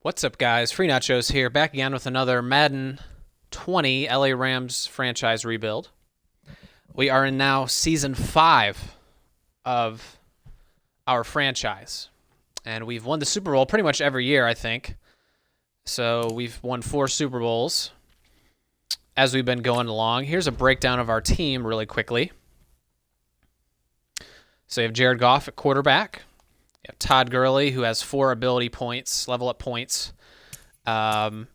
What's up, guys? Free Nachos here, back again with another Madden 20 LA Rams franchise rebuild. We are in now Season 5 of our franchise, and we've won the Super Bowl pretty much every year, I think. So we've won 4 Super Bowls as we've been going along. Here's a breakdown of our team really quickly. So you have Jared Goff at quarterback. You have Todd Gurley, who has 4 ability points, level up points. I'm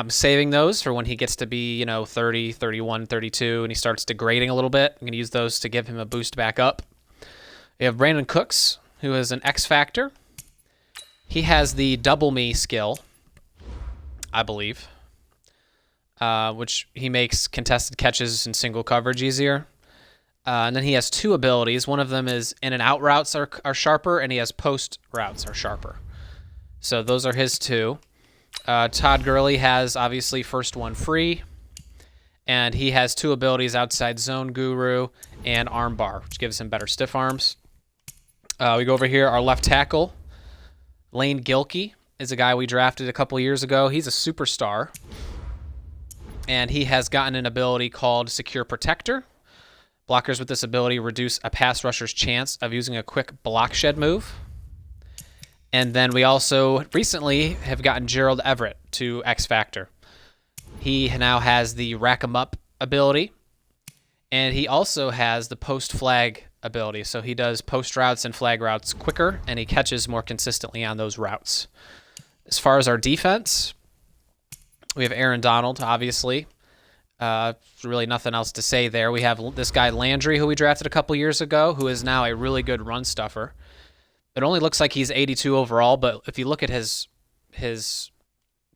saving those for when he gets to be, 30, 31, 32, and he starts degrading a little bit. I'm going to use those to give him a boost back up. We have Brandon Cooks, who is an X Factor. He has the double me skill, I believe, which he makes contested catches and single coverage easier. And then he has 2 abilities. One of them is in and out routes are sharper, and he has post routes are sharper. So those are his 2. Todd Gurley has, obviously, first one free, and he has 2 abilities, outside zone guru and arm bar, which gives him better stiff arms. We go over here, our left tackle, Lane Gilkey, is a guy we drafted a couple years ago. He's a superstar, and he has gotten an ability called Secure Protector. Blockers with this ability reduce a pass rusher's chance of using a quick block shed move. And then we also recently have gotten Gerald Everett to X Factor. He now has the Rack 'em Up ability, and he also has the post flag ability. So he does post routes and flag routes quicker, and he catches more consistently on those routes. As far as our defense, we have Aaron Donald, obviously. Really nothing else to say there. We have this guy Landry, who we drafted a couple years ago, who is now a really good run stuffer. It only looks like he's 82 overall, but if you look at his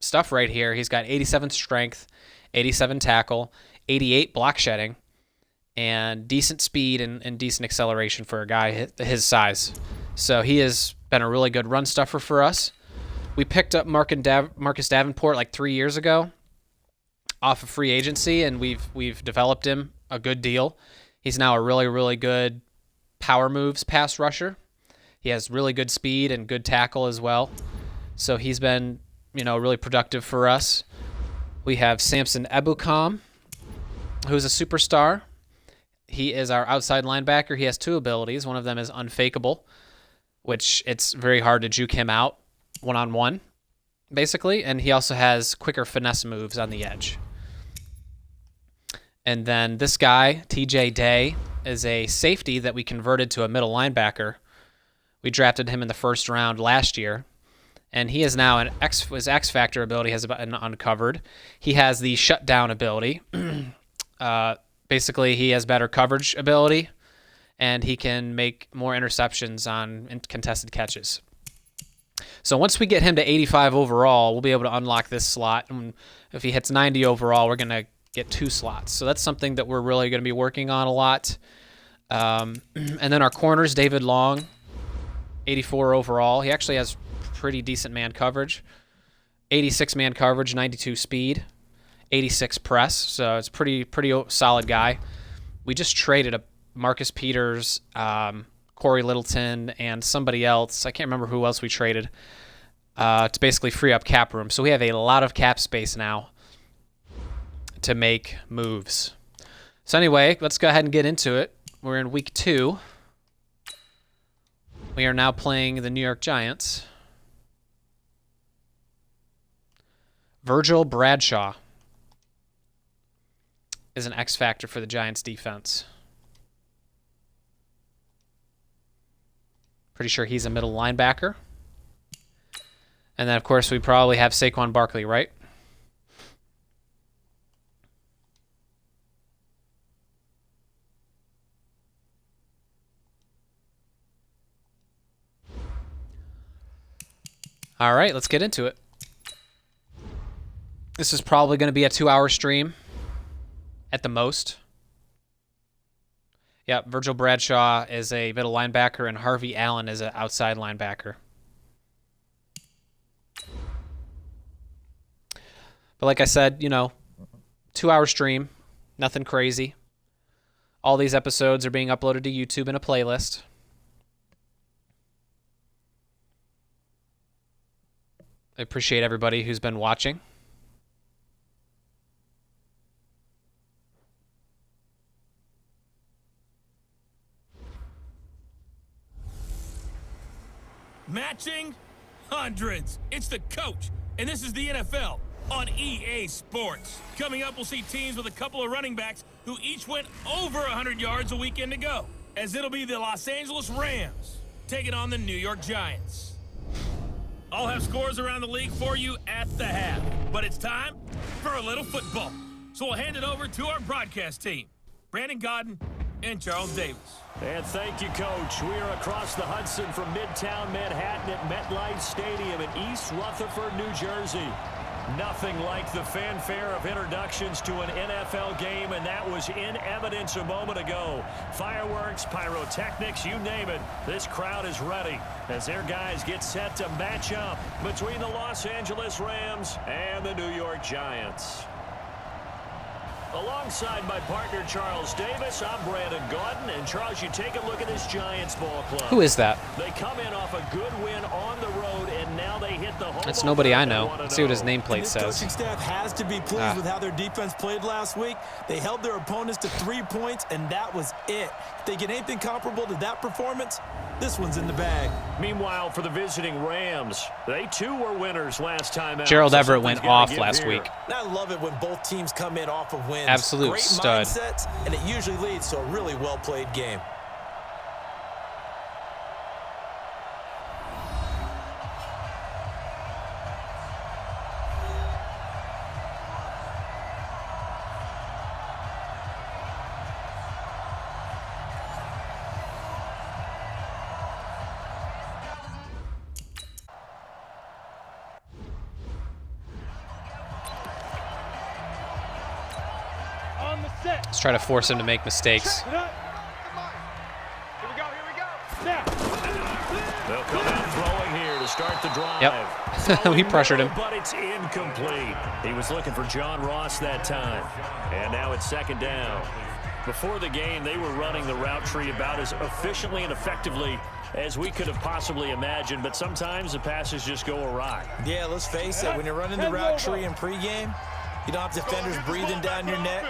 stuff right here, he's got 87 strength, 87 tackle, 88 block shedding, and decent speed and decent acceleration for a guy his size. So he has been a really good run stuffer for us. We picked up Marcus Davenport like 3 years ago off of free agency, and we've developed him a good deal. He's now a really, really good power moves pass rusher. He has really good speed and good tackle as well. So he's been, really productive for us. We have Samson Ebukam, who's a superstar. He is our outside linebacker. He has 2 abilities. One of them is unfakeable, which it's very hard to juke him out one-on-one, basically. And he also has quicker finesse moves on the edge. And then this guy, TJ Day, is a safety that we converted to a middle linebacker. We drafted him in the first round last year, and he is now his X Factor ability has been uncovered. He has the shutdown ability. Basically, he has better coverage ability, and he can make more interceptions on contested catches. So once we get him to 85 overall, we'll be able to unlock this slot. And if he hits 90 overall, we're going to get 2 slots. So that's something that we're really going to be working on a lot. And then our corners, David Long, 84 overall. He actually has pretty decent man coverage. 86 man coverage, 92 speed, 86 press. So it's pretty solid guy. We just traded a Marcus Peters, Corey Littleton, and somebody else. I can't remember who else we traded to basically free up cap room. So we have a lot of cap space now to make moves. So anyway, let's go ahead and get into it. We're in week 2. We are now playing the New York Giants. Virgil Bradshaw is an X factor for the Giants defense. Pretty sure he's a middle linebacker. And then, of course, we probably have Saquon Barkley, right? All right, let's get into it. This is probably going to be a 2-hour stream at the most. Yeah, Virgil Bradshaw is a middle linebacker, and Harvey Allen is an outside linebacker. But like I said, 2-hour stream, nothing crazy. All these episodes are being uploaded to YouTube in a playlist. I appreciate everybody who's been watching. Matching hundreds. It's the coach, and this is the NFL on EA Sports. Coming up, we'll see teams with a couple of running backs who each went over 100 yards a weekend ago, as it'll be the Los Angeles Rams taking on the New York Giants. I'll have scores around the league for you at the half, but it's time for a little football. So we'll hand it over to our broadcast team, Brandon Godden and Charles Davis. And thank you, Coach. We are across the Hudson from Midtown Manhattan at MetLife Stadium in East Rutherford, New Jersey. Nothing like the fanfare of introductions to an NFL game, and that was in evidence a moment ago. Fireworks, pyrotechnics, you name it. This crowd is ready as their guys get set to match up between the Los Angeles Rams and the New York Giants. Alongside my partner, Charles Davis, I'm Brandon Godden. And, Charles, you take a look at this Giants ball club. Who is that? They come in off a good win on the road, and now they hit the home. That's nobody I know. Let's see what his nameplate says. The coaching staff has to be pleased with how their defense played last week. They held their opponents to 3 points, and that was it. If they get anything comparable to that performance, this one's in the bag. Meanwhile, for the visiting Rams, they too were winners last time out. Gerald Everett went off last week. And I love it when both teams come in off of wins. Absolute Great stud. mindsets, and it usually leads to a really well-played game. Let's try to force him to make mistakes. They'll come out throwing here to start the drive. Yep. We pressured him. But it's incomplete. He was looking for John Ross that time. And now it's second down. Before the game, they were running the route tree about as efficiently and effectively as we could have possibly imagined, but sometimes the passes just go awry. Yeah, let's face it, when you're running the route tree in pregame, you don't have defenders breathing down your neck.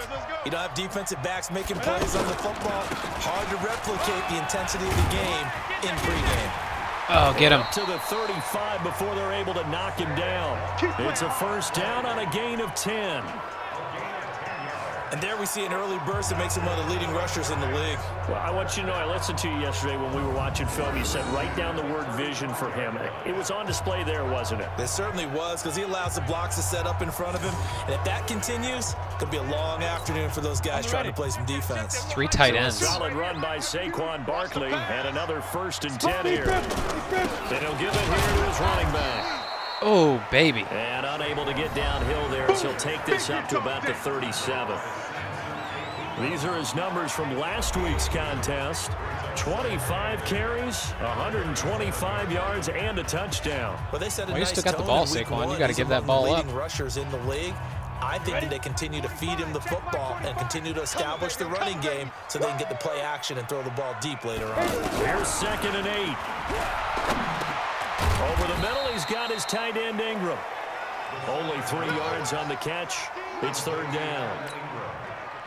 You don't have defensive backs making plays on the football. Hard to replicate the intensity of the game in pregame. Oh, get him. Up to the 35 before they're able to knock him down. It's a first down on a gain of 10. And there we see an early burst that makes him one of the leading rushers in the league. Well, I want you to know, I listened to you yesterday when we were watching film. You said write down the word vision for him. It was on display there, wasn't it? It certainly was, because he allows the blocks to set up in front of him. And if that continues, it could be a long afternoon for those guys trying to play some defense. 3 tight ends. Solid run by Saquon Barkley, and another 1st and 10 here. Then he'll give it here to his running back. Oh, baby. And unable to get downhill there as he'll take this up to about the 37. These are his numbers from last week's contest. 25 carries, 125 yards, and a touchdown. Well, they said a you nice still got the tone ball, in week Saquon. You one. got to He's give that among the ball up. leading rushers in the league. I think that they continue to feed him the football and continue to establish the running game so they can get the play action and throw the ball deep later on. Here's 2nd and 8. Over the middle, he's got his tight end Ingram. Only 3 yards on the catch. It's 3rd down.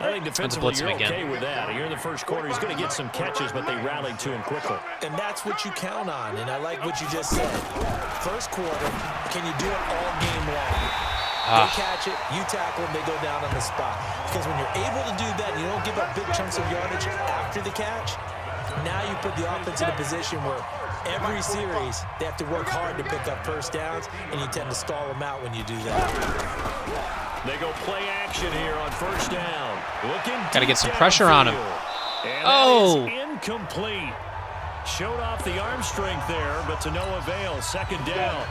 I think defensively you're okay with that. Here in the first quarter, he's going to get some catches, but they rallied to him quickly. And that's what you count on, and I like what you just said. First quarter, can you do it all game long? They catch it, you tackle them, they go down on the spot. Because when you're able to do that, you don't give up big chunks of yardage after the catch, now you put the offense in a position where every series, they have to work hard to pick up first downs, and you tend to stall them out when you do that. They go play action here on 1st down. Got to get some pressure on him. And incomplete. Showed off the arm strength there, but to no avail. 2nd down.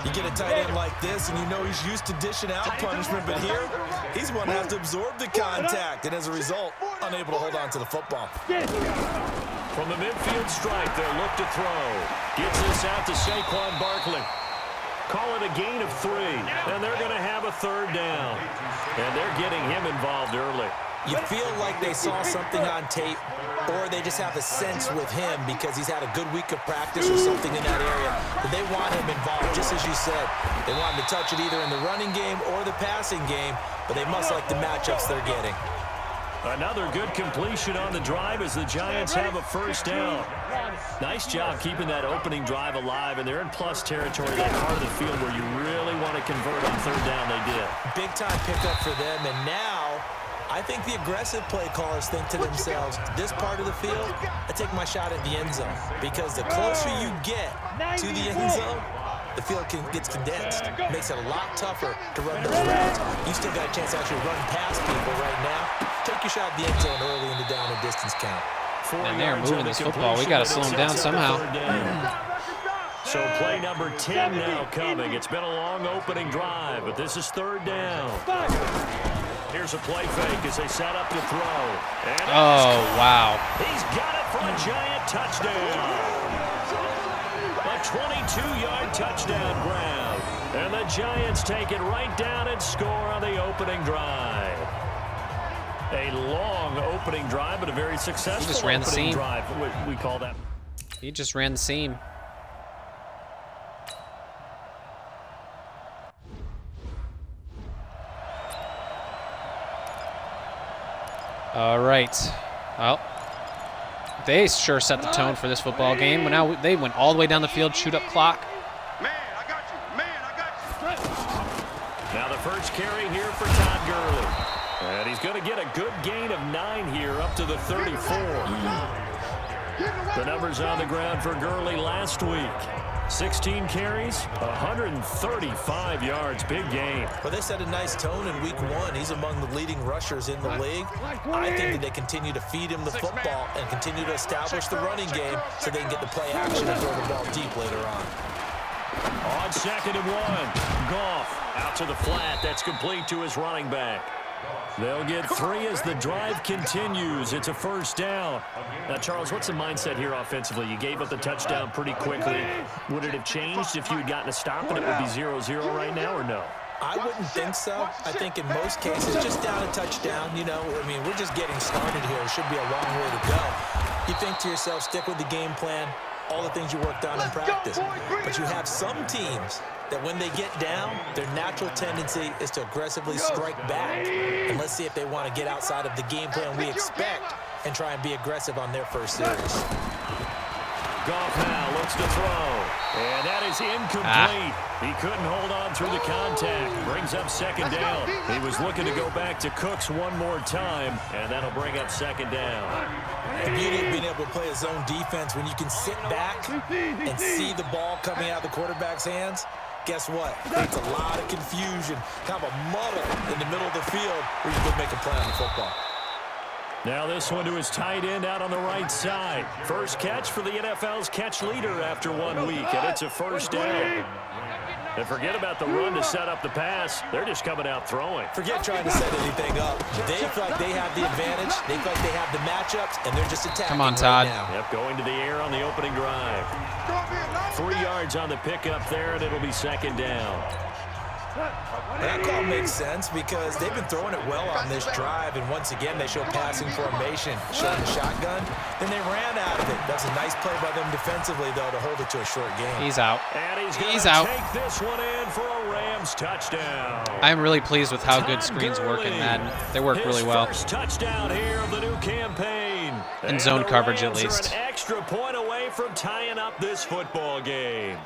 You get a tight end like this, and you know he's used to dishing out punishment, but here, he's one that has to absorb the contact, and as a result, unable to hold on to the football. From the midfield stripe, they'll look to throw. Gets this out to Saquon Barkley. Call it a gain of 3, and they're going to have a 3rd down. And they're getting him involved early. You feel like they saw something on tape, or they just have a sense with him because he's had a good week of practice or something in that area. But they want him involved, just as you said. They want him to touch it either in the running game or the passing game, but they must like the matchups they're getting. Another good completion on the drive as the Giants have a first down. Nice job keeping that opening drive alive, and they're in plus territory, that part of the field where you really want to convert on third down. They did. Big time pickup for them, and now I think the aggressive play callers think to themselves, this part of the field, I take my shot at the end zone, because the closer you get to the end zone, the field gets condensed. Makes it a lot tougher to run those routes. You still got a chance to actually run past people right now. Take your shot at the end zone early in the down and distance count. And they're moving this football. We got to slow them down somehow. So play number 10 now coming. It's been a long opening drive, but this is third down. Here's a play fake as they set up to throw. And wow. He's got it for a Giant touchdown. A 22-yard touchdown grab. And the Giants take it right down and score on the opening drive. A long opening drive, but a very successful He just ran the seam. drive. We call that. He just ran the seam. All right. Well, they sure set the tone for this football game. But now they went all the way down the field, shoot up clock. Man, I got you. Man, I got you. Now the first carry here for Todd Gurley. And he's going to get a good gain of 9 here up to the 34. The numbers on the ground for Gurley last week. 16 carries, 135 yards. Big game. Well, they set a nice tone in week 1. He's among the leading rushers in the league. I think that they continue to feed him the football and continue to establish the running game so they can get the play action and throw the ball deep later on. On 2nd and 1, Goff out to the flat. That's complete to his running back. They'll get 3 as the drive continues. It's a first down. Now, Charles, what's the mindset here offensively? You gave up the touchdown pretty quickly. Would it have changed if you had gotten a stop and it would be 0-0 right now, or no? I wouldn't think so. I think in most cases, just down a touchdown, you know, I mean, we're just getting started here. It should be a long way to go. You think to yourself, stick with the game plan, all the things you worked on in practice. But you have some teams that when they get down, their natural tendency is to aggressively strike back. And let's see if they want to get outside of the game plan we expect and try and be aggressive on their first series. Goff now looks to throw. And that is incomplete. He couldn't hold on through the contact. Brings up 2nd down. He was looking to go back to Cooks one more time, and that'll bring up 2nd down. The beauty of being able to play a zone defense when you can sit back and see the ball coming out of the quarterback's hands, guess what? It's a lot of confusion, kind of a muddle in the middle of the field where you can make a play on the football. Now this one to his tight end out on the right side. First catch for the NFL's catch leader after 1 week, and it's a first down. And forget about the run to set up the pass. They're just coming out throwing. Forget trying to set anything up. They feel like they have the advantage. They feel like they have the matchups, and they're just attacking. Come on, Todd. Right now. Yep, going to the air on the opening drive. 3 yards on the pickup there, and it'll be 2nd down. That call makes sense because they've been throwing it well on this drive, and once again they show passing formation, showing the shotgun. Then they ran out of it. That's a nice play by them defensively, though, to hold it to a short game. He's out. And He's out. Take this one in for a Rams touchdown. I'm really pleased with how good screens work in Madden. They work really well. First touchdown here of the new campaign. In zone coverage, at Rams are least. an extra point away from tying up this football game.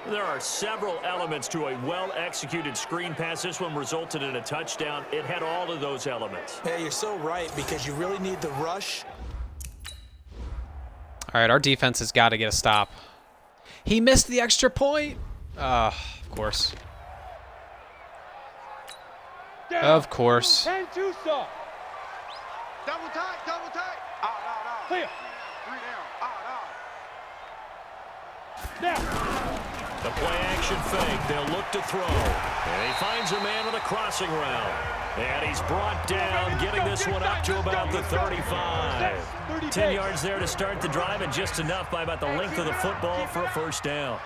There are several elements to a well-executed screen pass. This one resulted in a touchdown. It had all of those elements. Yeah, you're so right because you really need the rush. All right, our defense has got to get a stop. He missed the extra point. Of course. Of course. Double tight, double tight. Out. Clear. 3 down. Out. The play-action fake. They'll look to throw. And he finds a man with a crossing route. And he's brought down, getting this one up to about the 35. 10 yards there to start the drive, and just enough by about the length of the football for a first down.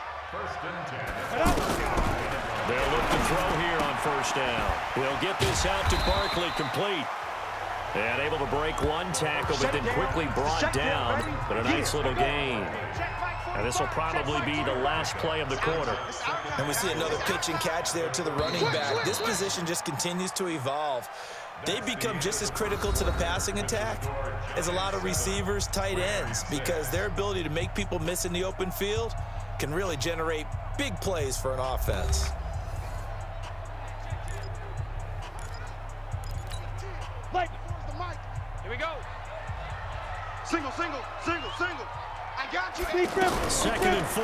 They'll look to throw here on first down. We'll get this out to Barkley, complete. And able to break one tackle, but then quickly brought down. But a nice little gain. And this will probably be the last play of the quarter. And we see another pitch and catch there to the running back. This position just continues to evolve. They become just as critical to the passing attack as a lot of receivers, tight ends, because their ability to make people miss in the open field can really generate big plays for an offense. Here we go. Single. I got you. Second and 4.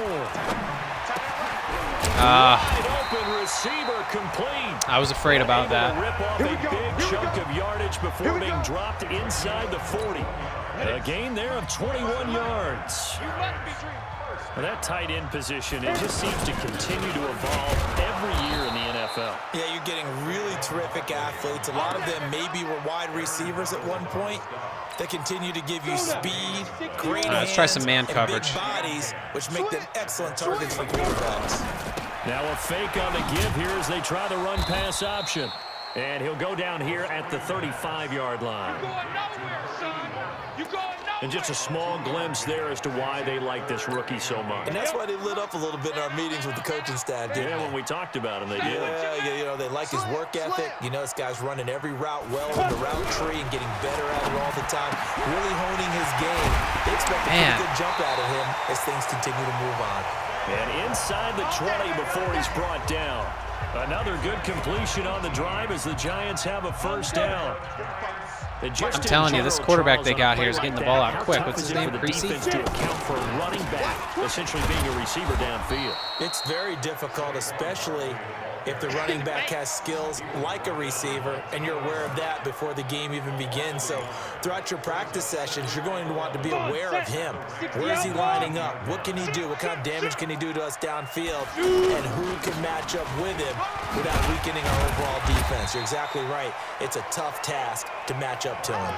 Wide open receiver complete. I was afraid about Able to that. rip off a big chunk of yardage before being dropped inside the 40. A gain there of 21 yards. Well, that tight end position, it just seems to continue to evolve every year in the NFL. Yeah, you're getting really terrific athletes. A lot of them maybe were wide receivers at one point. They continue to give you speed, great hands, let's try some man and coverage. big bodies, which make them excellent targets for quarterbacks. Now a fake on the give here as they try the run-pass option. And he'll go down here at the 35-yard line. And just a small glimpse there as to why they like this rookie so much. And that's why they lit up a little bit in our meetings with the coaching staff, didn't Yeah, they? when we talked about him, they did. Yeah, you know, they like his work ethic. You know, this guy's running every route well in the route tree and getting better at it all the time, really honing his game. They expect a pretty good jump out of him as things continue to move on. And inside the 20 before he's brought down. Another good completion on the drive as the Giants have a first down. I'm telling you, this quarterback they got here is getting the ball out quick. What's his name? Creasy? To account for a running back, essentially being a receiver downfield. It's very difficult, especially if the running back has skills like a receiver, and you're aware of that before the game even begins. So throughout your practice sessions, you're going to want to be aware of him. Where is he lining up? What can he do? What kind of damage can he do to us downfield? And who can match up with him without weakening our overall defense? You're exactly right. It's a tough task to match up to him.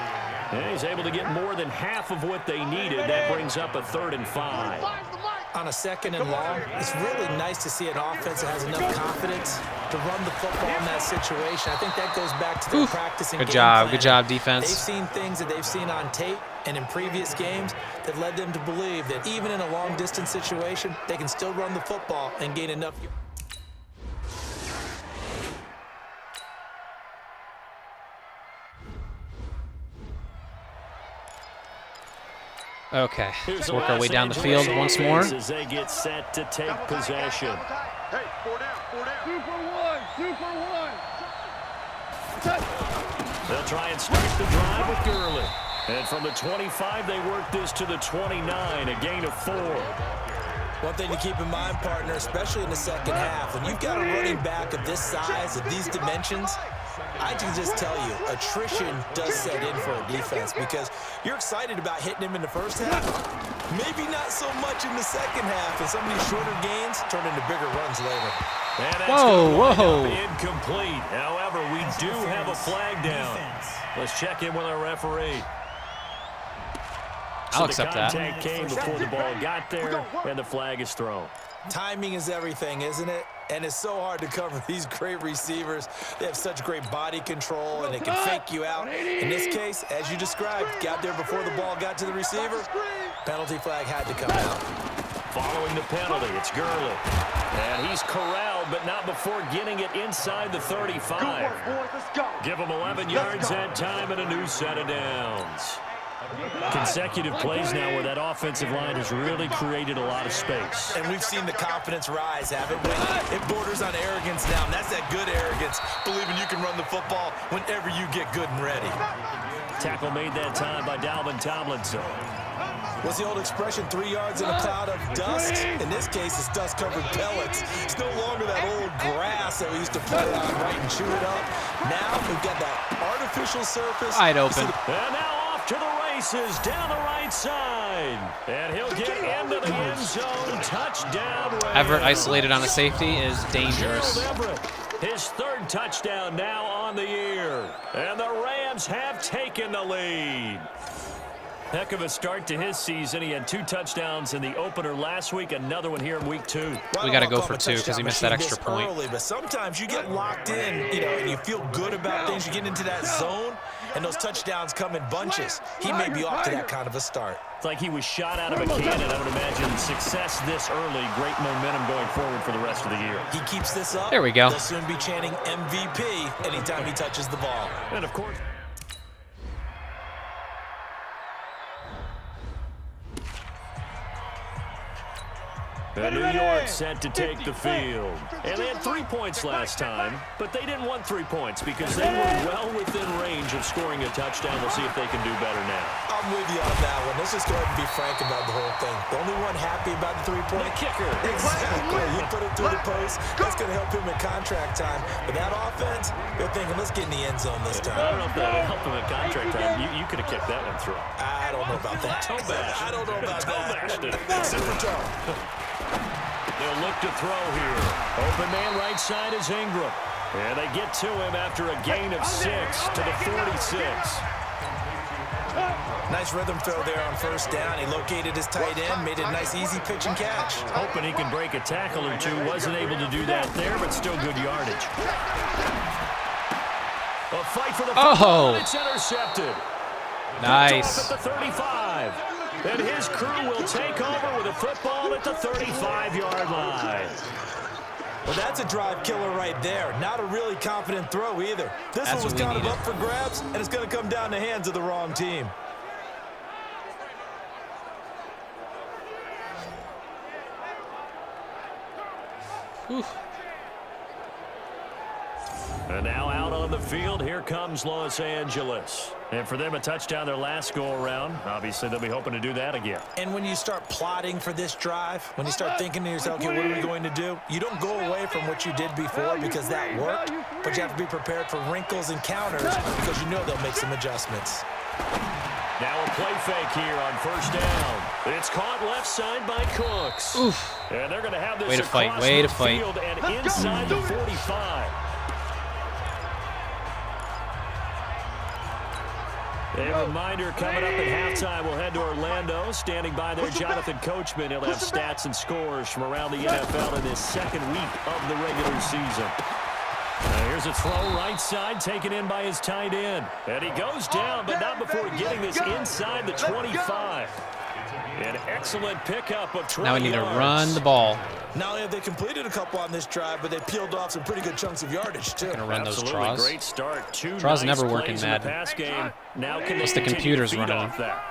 And he's able to get more than half of what they needed. That brings up a 3rd and 5. On a 2nd and long, it's really nice to see an offense that has enough confidence to run the football in that situation. I think that goes back to their practicing. Good game job. planning. Good job, defense. They've seen things that they've seen on tape and in previous games that led them to believe that even in a long-distance situation, they can still run the football and gain enough. Okay, let's work our way down the field once more. As they get set to take possession. Hey, 4 down. 2 for 1. 2 for 1. They'll try and start the drive with Gurley. And from the 25, they work this to the 29, a gain of 4. One thing to keep in mind, partner, especially in the second half, when you've got a running back of this size, of these dimensions, I can just tell you, attrition does set in for a defense because you're excited about hitting him in the first half. Maybe not so much in the second half, and some of these shorter gains turn into bigger runs later. And that's Whoa. incomplete. However, we do have a flag down. Let's check in with our referee. I'll accept that. The contact came before the ball got there, and the flag is thrown. Timing is everything, isn't it? And it's so hard to cover these great receivers. They have such great body control, and they can fake you out. In this case, as you described, got there before the ball got to the receiver. Penalty flag had to come out. Following the penalty, it's Gurley. And he's corralled, but not before getting it inside the 35. Give him 11 yards that time and a new set of downs. Consecutive plays now where that offensive line has really created a lot of space. And we've seen the confidence rise, haven't we? It borders on arrogance now, and that's that good arrogance, believing you can run the football whenever you get good and ready. Tackle made that time by Dalvin Tomlinson. What's the old expression, 3 yards in a cloud of dust? In this case, it's dust-covered pellets. It's no longer that old grass that we used to play on, right, and chew it up. Now we've got that artificial surface. Wide open. And now off to the races down the right side. And he'll get into the end zone. Touchdown. Everett isolated on a safety is dangerous. Everett, his 3rd touchdown now on the year. And the Rams have taken the lead. Heck of a start to his season. He had 2 touchdowns in the opener last week, another one here in week 2. We got to go for 2 because he missed that extra point. Early, but sometimes you get locked in, you know, and you feel good about things. You get into that zone, and those touchdowns come in bunches. He may be off to that kind of a start. It's like he was shot out of a cannon. I would imagine success this early, great momentum going forward for the rest of the year. He keeps this up. There we go. They'll soon be chanting MVP anytime he touches the ball. And, of course, and New York set to take the field. And they had 3 points last time, but they didn't want 3 points because they were well within range of scoring a touchdown. We'll see if they can do better now. I'm with you on that one. Let's just go ahead and be frank about the whole thing. The only one happy about the 3-point kicker. Exactly. You put it through the post. That's going to help him in contract time. But that offense, they're thinking, let's get in the end zone this time. I don't know if that would help him in contract time. You could have kicked that one through. I don't know about that. I don't know about that. Super toe. They'll look to throw here. Open man right side is Ingram. And they get to him after a gain of 6 to the 46. Nice rhythm throw there on first down. He located his tight end, made it a nice easy pitch and catch. Hoping he can break a tackle or two. Wasn't able to do that there, but still good yardage. A fight for the football. It's intercepted. Nice. It's off at the 35. And his crew will take over with a football at the 35-yard line. Well, that's a drive killer right there. Not a really confident throw either. This one was kind of up for grabs, and it's going to come down the hands of the wrong team. Whew. And now out on the field, here comes Los Angeles. And for them, a touchdown their last go-around. Obviously, they'll be hoping to do that again. And when you start plotting for this drive, when you start thinking to yourself, okay, what are we going to do? You don't go away from what you did before because that worked, but you have to be prepared for wrinkles and counters because you know they'll make some adjustments. Now a play fake here on first down. It's caught left side by Cooks. Oof. And they're going to have this Way to fight, way to fight. Field and inside the 45. A reminder coming up at halftime, we'll head to Orlando. Standing by there, Jonathan Coachman. He'll have stats and scores from around the NFL in this second week of the regular season. Here's a throw right side, taken in by his tight end. And he goes down, but not before getting this inside the 25. An excellent pickup of 20 Now we need to yards. run the ball. Not only have they completed a couple on this drive, but they peeled off some pretty good chunks of yardage, too. Gonna run those Absolutely draws. great start. Two Draws nice never work in plays the Madden. pass game. Now can Unless they the continue to computer's feed running off that?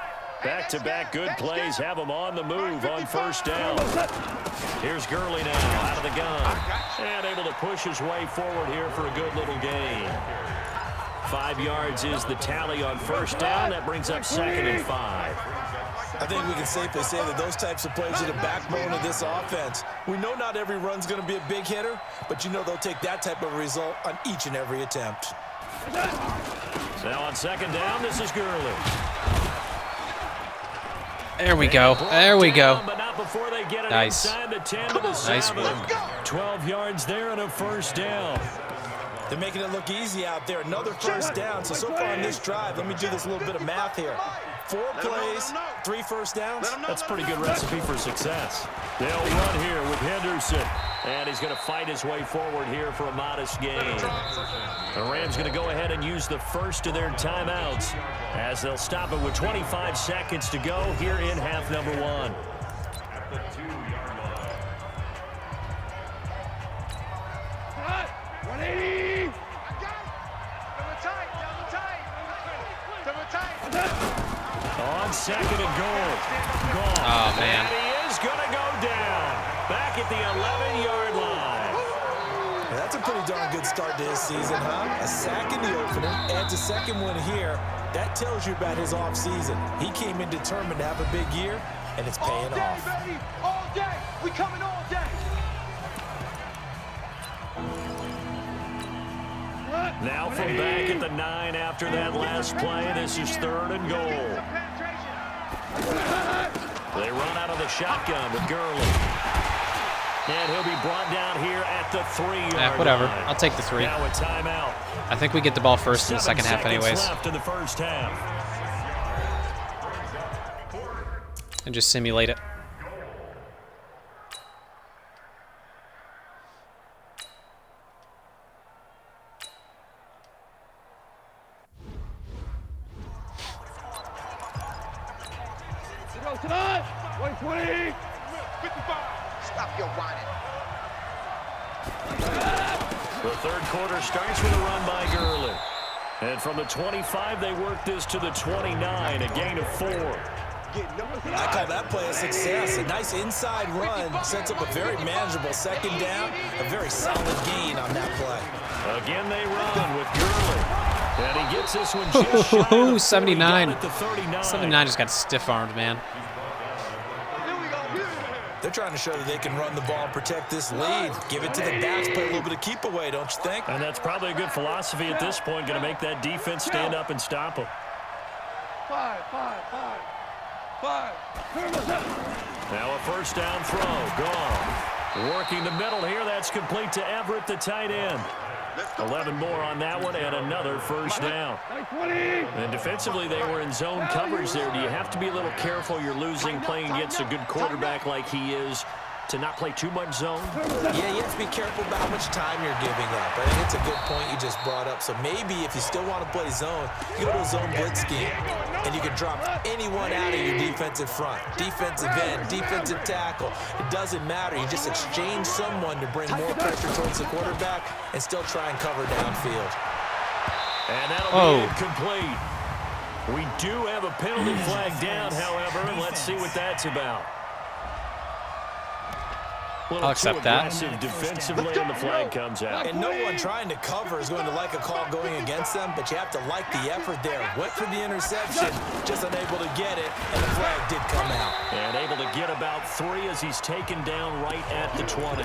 Back-to-back good plays have them on the move on first down. Here's Gurley now out of the gun. And able to push his way forward here for a good little gain. 5 yards is the tally on first down. That brings up 2nd and 5. I think we can safely say that those types of plays are the backbone of this offense. We know not every run's going to be a big hitter, but you know they'll take that type of result on each and every attempt. Now on second down, this is Gurley. There we go. There we go. But not before they get it Nice. inside the 10 to the 7. Nice work. 12 yards there and a first down. They're making it look easy out there. Another first down. So far on this drive, let me do this little bit of math here. 4 plays, 3 first downs. That's a pretty good recipe for success. They'll run here with Henderson. And he's going to fight his way forward here for a modest gain. The Rams going to go ahead and use the first of their timeouts as they'll stop it with 25 seconds to go here in half number 1. On second and goal. Gone. Oh, man. And he is going to go down. Back at the 11-yard line. That's a pretty darn good start to his season, huh? A sack in the opener, adds a second one here. That tells you about his offseason. He came in determined to have a big year, and it's paying off. Baby. All day. We coming all day. Now from back at the 9 after that last play, this is 3rd and goal. They run out of the shotgun with Gurley. And he'll be brought down here at the 3-yard Whatever. line. I'll take the 3. Now a timeout. I think we get the ball first in the 7 second half seconds anyways. left in the first half. And just simulate it. 20. 55. Stop your whining. The third quarter starts with a run by Gurley. And from the 25, they work this to the 29, a gain of 4. I call that play a success. A nice inside run sets up a very manageable second down. A very solid gain on that play. Again, they run with Gurley. And he gets this one just shy of the 40, 79. down at the 39. 79 just got stiff-armed, man. They're trying to show that they can run the ball and protect this lead. Give it to the backs, play a little bit of keep away, don't you think? And that's probably a good philosophy at this point, going to make that defense stand up and stop them. 5. Now a first down throw, gone. Working the middle here, that's complete to Everett, the tight end. 11 more on that one, and another first down. And defensively, they were in zone coverage there. Do you have to be a little careful? You're losing, playing against a good quarterback like he is, to not play too much zone? Yeah, you have to be careful about how much time you're giving up. I think it's a good point you just brought up. So maybe if you still want to play zone, you go to a zone blitz scheme, and you can drop anyone out of your defensive front, defensive end, defensive tackle. It doesn't matter. You just exchange someone to bring more pressure towards the quarterback and still try and cover downfield. And that'll be incomplete. We do have a penalty flag down, however, and let's see what that's about. I'll accept that. Defensively, and the flag comes out. And no one trying to cover is going to like a call going against them, but you have to like the effort there. Went for the interception, just unable to get it, and the flag did come out. And able to get about 3 as he's taken down right at the 20.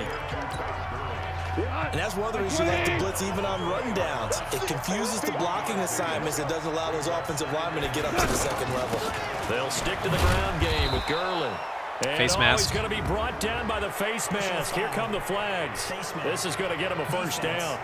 And that's one of the reasons you like to blitz even on run downs. It confuses the blocking assignments. It doesn't allow those offensive linemen to get up to the second level. They'll stick to the ground game with Gurley. And face mask. He's going to be brought down by the face mask. Here come the flags. This is going to get him a first down.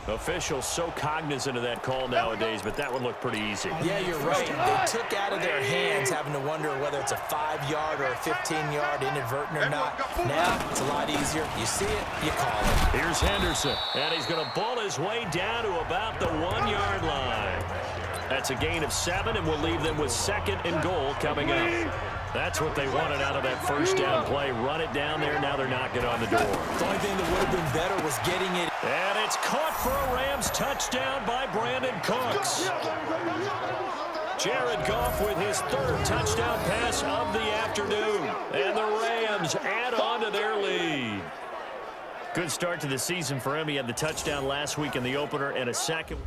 Officials so cognizant of that call nowadays, but that would look pretty easy. Yeah, you're right. They took out of their hands having to wonder whether it's a 5-yard or a 15-yard inadvertent or not. Now, it's a lot easier. You see it, you call it. Here's Henderson, and he's going to ball his way down to about the 1-yard line. That's a gain of 7, and we'll leave them with 2nd and goal coming up. That's what they wanted out of that first down play. Run it down there. Now they're knocking on the door. The only thing that would have been better was getting it. And it's caught for a Rams touchdown by Brandon Cooks. Jared Goff with his 3rd touchdown pass of the afternoon. And the Rams add on to their lead. Good start to the season for him. He had the touchdown last week in the opener and a second.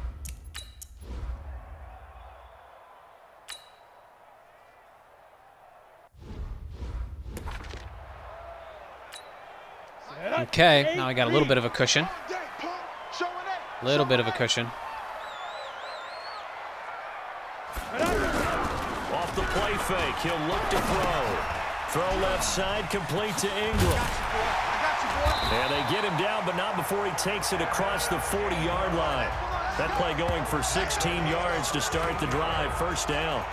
Okay, now I got a little bit of a cushion. Little bit of a cushion. Off the play fake, he'll look to throw. Throw left side, complete to Ingram. And they get him down, but not before he takes it across the 40-yard line. That play going for 16 yards to start the drive, first down.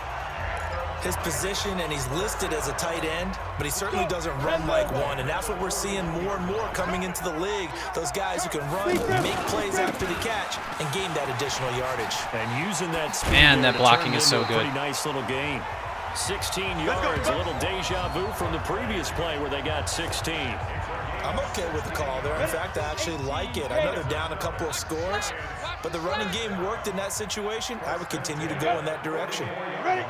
His position, and he's listed as a tight end, but he certainly doesn't run like one, and that's what we're seeing more and more coming into the league. Those guys who can run, make plays after the catch, and gain that additional yardage. And using that speed. Man, that blocking is so good. Pretty nice little gain. 16 yards, a little deja vu from the previous play where they got 16. I'm okay with the call there. In fact, I actually like it. I know they're down a couple of scores, but the running game worked in that situation. I would continue to go in that direction. Ready?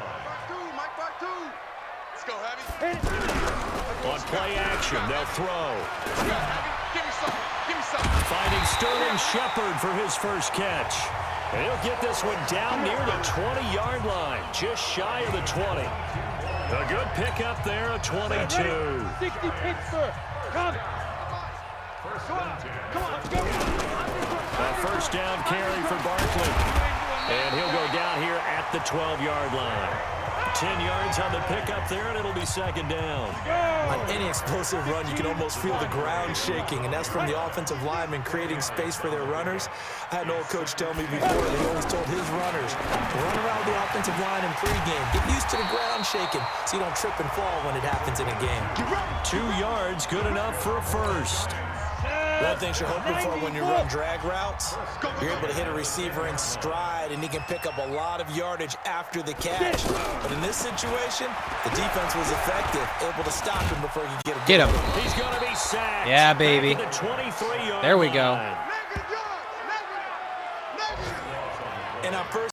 On play action, they'll throw. Give me some. Finding Sterling Shepard for his first catch. And he'll get this one down near the 20-yard line, just shy of the 20. A good pickup there, a 22. 60 Pittsburgh. Come on, go. A first down carry for Barkley. And he'll go down here at the 12-yard line. 10 yards on the pickup there, and it'll be second down. On any explosive run, you can almost feel the ground shaking, and that's from the offensive linemen creating space for their runners. I had an old coach tell me before that he always told his runners to run around the offensive line in pregame. Get used to the ground shaking so you don't trip and fall when it happens in a game. 2 yards, good enough for a first. One of the things you're hoping for when you run drag routes, you're able to hit a receiver in stride, and he can pick up a lot of yardage after the catch. But in this situation, the defense was effective, able to stop him before he could get a Get him. He's going to be sacked. Yeah, baby. Back to the 23-yard There we go. line. And on first